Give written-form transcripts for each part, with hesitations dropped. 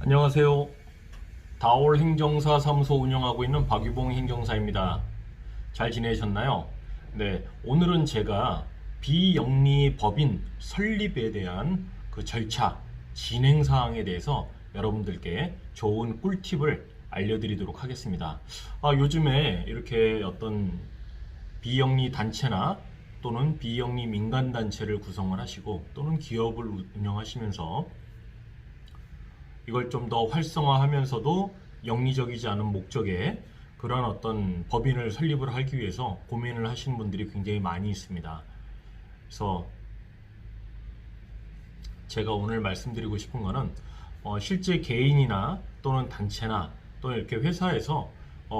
안녕하세요. 다올 행정사 사무소 운영하고 있는 박유봉 행정사입니다. 잘 지내셨나요? 네, 오늘은 제가 비영리 법인 설립에 대한 그 절차, 진행 사항에 대해서 여러분들께 좋은 꿀팁을 알려드리도록 하겠습니다. 요즘에 이렇게 어떤 비영리 단체나 또는 비영리 민간단체를 구성을 하시고 또는 기업을 운영하시면서 이걸 좀 더 활성화하면서도 영리적이지 않은 목적의 그런 어떤 법인을 설립을 하기 위해서 고민을 하시는 분들이 굉장히 많이 있습니다. 그래서 제가 오늘 말씀드리고 싶은 거는 실제 개인이나 또는 단체나 또는 이렇게 회사에서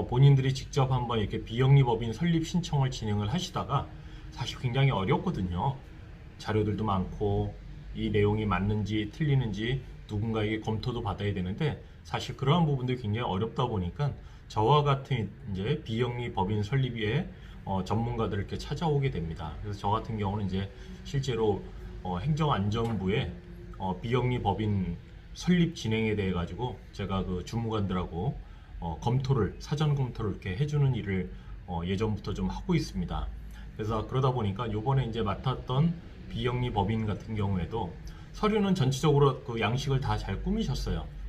본인들이 직접 한번 이렇게 비영리 법인 설립 신청을 진행을 하시다가 사실 굉장히 어렵거든요. 자료들도 많고 이 내용이 맞는지 틀리는지 누군가에게 검토도 받아야 되는데 사실 그러한 부분들이 굉장히 어렵다 보니까 저와 같은 이제 비영리 법인 설립위에 전문가들을 이렇게 찾아오게 됩니다. 그래서 저 같은 경우는 이제 실제로 행정안전부에 비영리 법인 설립 진행에 대해 가지고 제가 그 주무관들하고 검토를 사전 검토를 이렇게 해주는 일을 예전부터 좀 하고 있습니다. 그래서 그러다 보니까 요번에 이제 맡았던 비영리 법인 같은 경우에도 서류는 전체적으로 그 양식을 다 잘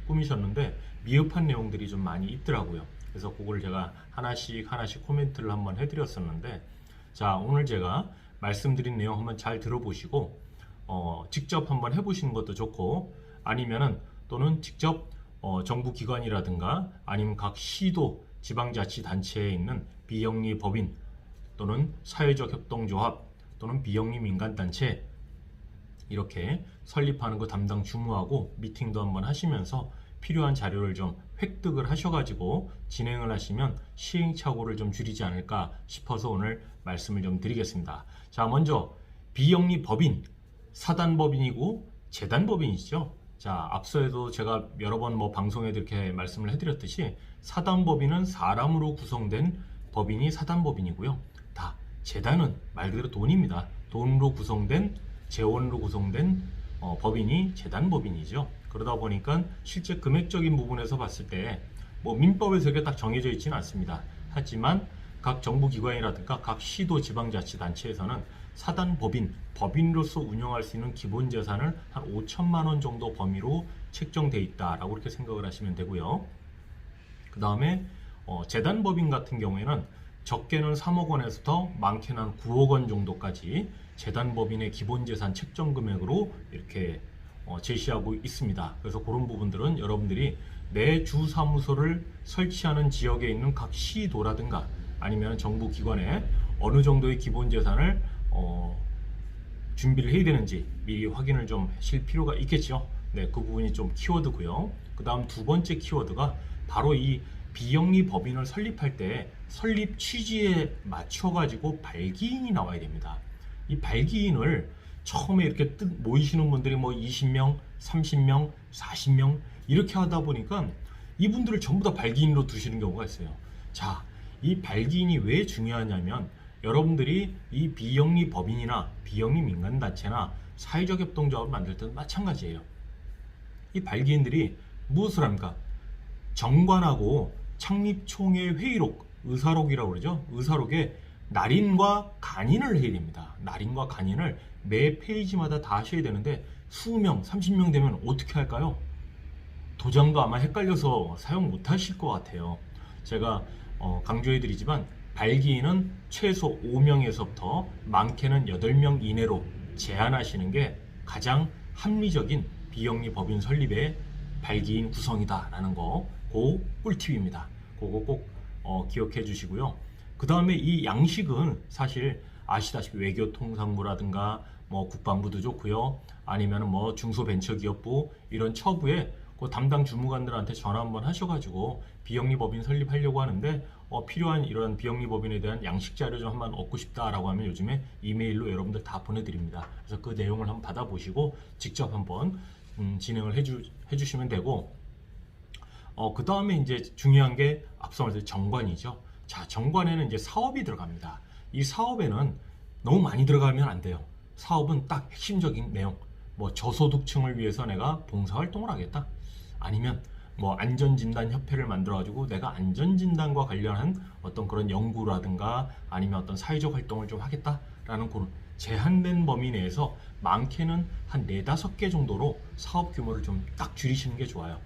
꾸미셨는데 미흡한 내용들이 좀 많이 있더라고요. 그래서 그걸 제가 하나씩 하나씩 코멘트를 한번 해드렸었는데, 자, 오늘 제가 말씀드린 내용 한번 잘 들어보시고 직접 한번 해보시는 것도 좋고, 아니면은 또는 직접 정부 기관이라든가 아니면 각 시도 지방자치단체에 있는 비영리 법인 또는 사회적 협동조합 또는 비영리 민간단체 이렇게 설립하는 거 담당 주무하고 미팅도 한번 하시면서 필요한 자료를 좀 획득을 하셔가지고 진행을 하시면 시행착오를 좀 줄이지 않을까 싶어서 오늘 말씀을 좀 드리겠습니다. 자, 먼저 비영리 법인, 사단법인이고 재단법인이죠. 자, 앞서에도 제가 여러 번 방송에도 이렇게 말씀을 해드렸듯이 사단법인은 사람으로 구성된 법인이 사단법인이고요. 다 재단은 말 그대로 돈입니다. 돈으로 구성된 재원으로 구성된 법인이 재단법인이죠. 그러다 보니까 실제 금액적인 부분에서 봤을 때 민법에서 이게 딱 정해져 있지는 않습니다. 하지만 각 정부기관이라든가 각 시도 지방자치단체에서는 사단법인, 법인으로서 운영할 수 있는 기본 재산을 한 5천만 원 정도 범위로 책정돼 있다라고 이렇게 생각을 하시면 되고요. 그 다음에 재단법인 같은 경우에는 적게는 3억 원에서 많게는 한 9억 원 정도까지 재단법인의 기본재산 책정 금액으로 이렇게 제시하고 있습니다. 그래서 그런 부분들은 여러분들이 내 주 사무소를 설치하는 지역에 있는 각 시도라든가 아니면 정부 기관에 어느 정도의 기본재산을 준비를 해야 되는지 미리 확인을 좀 하실 필요가 있겠죠. 네, 그 부분이 좀 키워드고요. 그 다음 두 번째 키워드가 바로 이 비영리 법인을 설립할 때 설립 취지에 맞춰가지고 발기인이 나와야 됩니다. 이 발기인을 처음에 이렇게 모이시는 분들이 20명, 30명, 40명 이렇게 하다 보니까 이분들을 전부 다 발기인으로 두시는 경우가 있어요. 자, 이 발기인이 왜 중요하냐면 여러분들이 이 비영리 법인이나 비영리 민간단체나 사회적 협동조합을 만들 때도 마찬가지예요. 이 발기인들이 무엇을 합니까? 정관하고 창립총회 회의록, 의사록이라고 그러죠. 의사록에 날인과 간인을 해야 됩니다. 날인과 간인을 매 페이지마다 다 하셔야 되는데 수명, 30명 되면 어떻게 할까요? 도장도 아마 헷갈려서 사용 못 하실 것 같아요. 제가 강조해드리지만 발기인은 최소 5명에서부터 많게는 8명 이내로 제한하시는 게 가장 합리적인 비영리 법인 설립의 발기인 구성이다라는 거, 그 꿀팁입니다. 그거 꼭 기억해 주시고요. 그 다음에 이 양식은 사실 아시다시피 외교통상부라든가 국방부도 좋고요. 아니면 중소벤처기업부 이런 처부에 그 담당 주무관들한테 전화 한번 하셔가지고 비영리 법인 설립하려고 하는데 필요한 이런 비영리 법인에 대한 양식 자료 좀 한번 얻고 싶다라고 하면 요즘에 이메일로 여러분들 다 보내드립니다. 그래서 그 내용을 한번 받아보시고 직접 한번 진행을 해주시면 되고 그 다음에 이제 중요한 게 앞서 말했던 정관이죠. 자, 정관에는 이제 사업이 들어갑니다. 이 사업에는 너무 많이 들어가면 안 돼요. 사업은 딱 핵심적인 내용. 저소득층을 위해서 내가 봉사활동을 하겠다. 아니면 뭐 안전진단협회를 만들어가지고 내가 안전진단과 관련한 어떤 그런 연구라든가 아니면 어떤 사회적 활동을 좀 하겠다라는 그런 제한된 범위 내에서 많게는 한 4-5개 정도로 사업 규모를 좀 딱 줄이시는 게 좋아요.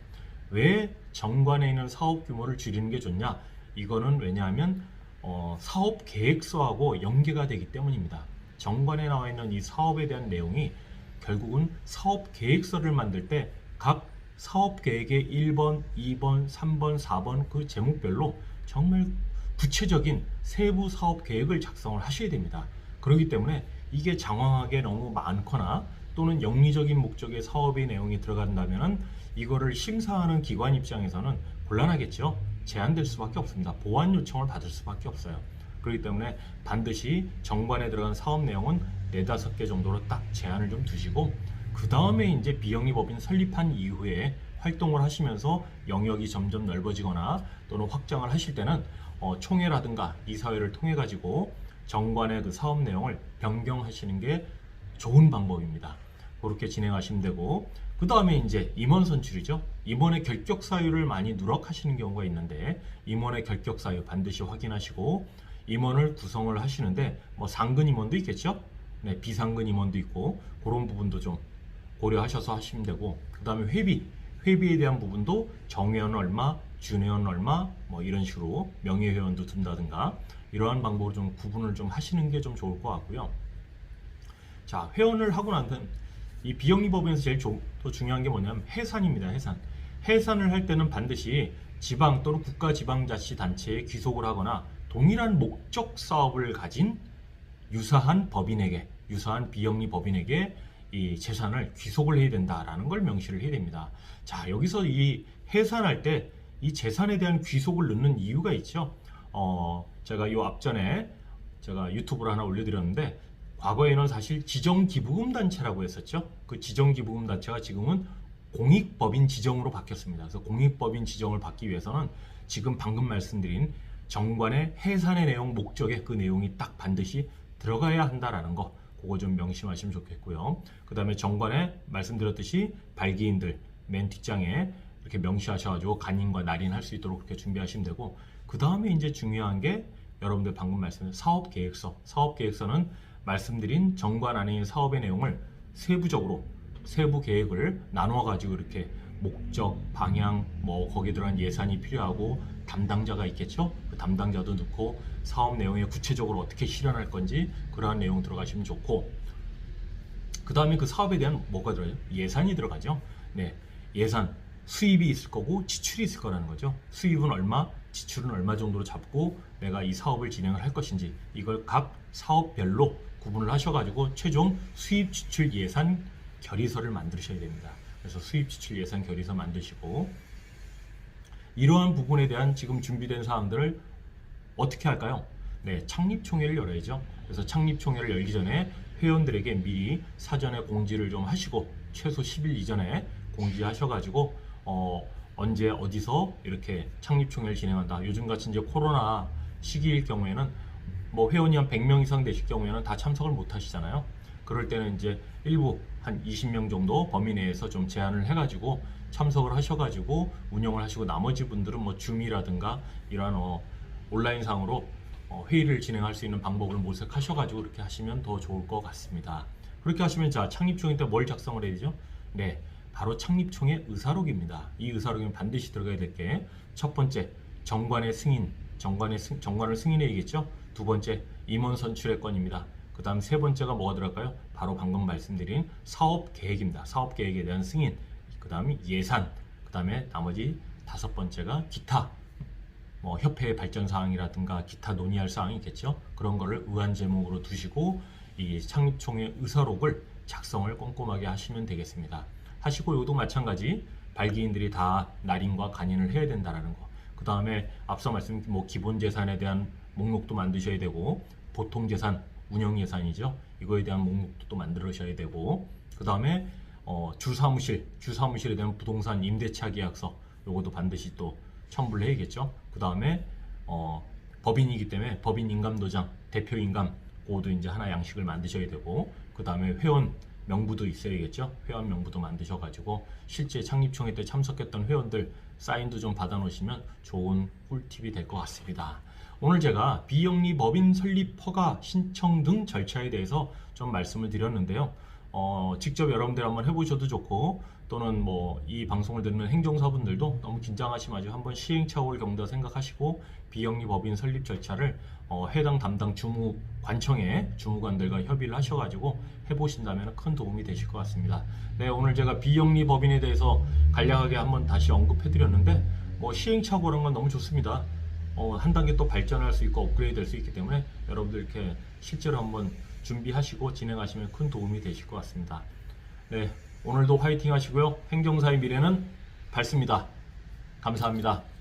왜 정관에 있는 사업 규모를 줄이는 게 좋냐? 이거는 왜냐하면 사업 계획서하고 연계가 되기 때문입니다. 정관에 나와 있는 이 사업에 대한 내용이 결국은 사업 계획서를 만들 때 각 사업 계획의 1번, 2번, 3번, 4번 그 제목별로 정말 구체적인 세부 사업 계획을 작성을 하셔야 됩니다. 그렇기 때문에 이게 장황하게 너무 많거나 또는 영리적인 목적의 사업의 내용이 들어간다면 이거를 심사하는 기관 입장에서는 곤란하겠죠. 제한될 수밖에 없습니다. 보완 요청을 받을 수밖에 없어요. 그렇기 때문에 반드시 정관에 들어간 사업 내용은 4-5개 정도로 딱 제한을 좀 두시고 그 다음에 이제 비영리법인 설립한 이후에 활동을 하시면서 영역이 점점 넓어지거나 또는 확장을 하실 때는 총회라든가 이사회를 통해 가지고 정관의 그 사업 내용을 변경하시는 게 좋은 방법입니다. 그렇게 진행하시면 되고 그 다음에 이제 임원 선출이죠. 임원의 결격 사유를 많이 누락하시는 경우가 있는데 임원의 결격 사유 반드시 확인하시고 임원을 구성을 하시는데 뭐 상근 임원도 있겠죠. 네, 비상근 임원도 있고 그런 부분도 좀 고려하셔서 하시면 되고 그 다음에 회비에 대한 부분도 정회원 얼마, 준회원 얼마 뭐 이런 식으로 명예회원도 둔다든가 이러한 방법으로 좀 구분을 좀 하시는 게 좀 좋을 것 같고요. 자, 회원을 하고 난 다음 이 비영리법인에서 제일 더 중요한 게 뭐냐면 해산입니다. 해산을 할 때는 반드시 지방 또는 국가지방자치단체에 귀속을 하거나 동일한 목적 사업을 가진 유사한 법인에게, 유사한 비영리법인에게 이 재산을 귀속을 해야 된다라는 걸 명시를 해야 됩니다. 자, 여기서 이 해산할 때 이 재산에 대한 귀속을 넣는 이유가 있죠. 제가 요 앞전에 제가 유튜브로 하나 올려드렸는데 과거에는 사실 지정기부금단체라고 했었죠. 그 지정기부금단체가 지금은 공익법인 지정으로 바뀌었습니다. 그래서 공익법인 지정을 받기 위해서는 지금 방금 말씀드린 정관의 해산의 내용 목적에 그 내용이 딱 반드시 들어가야 한다라는 거 그거 좀 명심하시면 좋겠고요. 그 다음에 정관에 말씀드렸듯이 발기인들 맨 뒷장에 이렇게 명시하셔가지고 간인과 날인 할 수 있도록 그렇게 준비하시면 되고 그 다음에 이제 중요한 게 여러분들 방금 말씀드린 사업계획서. 사업계획서는 말씀드린 정관 안에 있는 사업의 내용을 세부적으로 세부 계획을 나누어 가지고 이렇게 목적, 방향, 뭐 거기에 들어간 예산이 필요하고 담당자가 있겠죠. 그 담당자도 넣고 사업 내용에 구체적으로 어떻게 실현할 건지 그러한 내용 들어가시면 좋고 그 다음에 그 사업에 대한 뭐가 들어요? 예산이 들어가죠. 네, 예산 수입이 있을 거고 지출이 있을 거라는 거죠. 수입은 얼마, 지출은 얼마 정도로 잡고 내가 이 사업을 진행을 할 것인지 이걸 각 사업별로 구분을 하셔가지고 최종 수입, 지출, 예산 결의서를 만드셔야 됩니다. 그래서 수입, 지출, 예산 결의서 만드시고 이러한 부분에 대한 지금 준비된 사항들을 어떻게 할까요? 네, 창립총회를 열어야죠. 그래서 창립총회를 열기 전에 회원들에게 미리 사전에 공지를 좀 하시고 최소 10일 이전에 공지하셔가지고 언제 어디서 이렇게 창립총회를 진행한다. 요즘같이 이제 코로나 시기일 경우에는 뭐 회원이 한 100명 이상 되실 경우에는 다 참석을 못 하시잖아요. 그럴 때는 이제 일부 한 20명 정도 범위 내에서 좀 제한을 해가지고 참석을 하셔가지고 운영을 하시고 나머지 분들은 뭐 줌이라든가 이런 온라인상으로 회의를 진행할 수 있는 방법을 모색하셔가지고 이렇게 하시면 더 좋을 것 같습니다. 그렇게 하시면 자 창립총회 때 뭘 작성을 해야 되죠? 네, 바로 창립총회 의사록입니다. 이 의사록에는 반드시 들어가야 될 게 첫 번째 정관의 승인, 정관을 승인해야겠죠. 두 번째 임원 선출의 건입니다. 그 다음 세 번째가 뭐가 들어갈까요? 바로 방금 말씀드린 사업 계획입니다. 사업 계획에 대한 승인, 그 다음에 예산, 그 다음에 나머지 다섯 번째가 기타 뭐 협회의 발전 사항이라든가 기타 논의할 사항이 있겠죠. 그런 거를 의안 제목으로 두시고 이 창립총회 의사록을 작성을 꼼꼼하게 하시면 되겠습니다. 하시고 이것도 마찬가지 발기인들이 다 날인과 간인을 해야 된다라는 거. 그 다음에 앞서 말씀드린 뭐 기본 재산에 대한 목록도 만드셔야 되고 보통 재산, 운영 예산이죠. 이거에 대한 목록도 또 만들으셔야 되고 그 다음에 주사무실에 대한 부동산 임대차 계약서 요것도 반드시 또 첨부를 해야겠죠. 그 다음에 법인이기 때문에 법인 인감도장, 대표 인감 그것도 이제 하나 양식을 만드셔야 되고 그 다음에 회원 명부도 있어야겠죠. 회원 명부도 만드셔가지고 실제 창립총회 때 참석했던 회원들 사인도 좀 받아놓으시면 좋은 꿀팁이 될 것 같습니다. 오늘 제가 비영리 법인 설립 허가 신청 등 절차에 대해서 좀 말씀을 드렸는데요. 직접 여러분들 한번 해보셔도 좋고, 또는 뭐 이 방송을 듣는 행정사분들도 너무 긴장하지 마시고 한번 시행착오를 겪는다 생각하시고 비영리 법인 설립 절차를 해당 담당 관청의 주무관들과 협의를 하셔가지고 해보신다면 큰 도움이 되실 것 같습니다. 네, 오늘 제가 비영리 법인에 대해서 간략하게 한번 다시 언급해드렸는데, 뭐 시행착오라는 건 너무 좋습니다. 한 단계 또 발전할 수 있고 업그레이드 될 수 있기 때문에 여러분들 이렇게 실제로 한번 준비하시고 진행하시면 큰 도움이 되실 것 같습니다. 네, 오늘도 화이팅 하시고요. 행정사의 미래는 밝습니다. 감사합니다.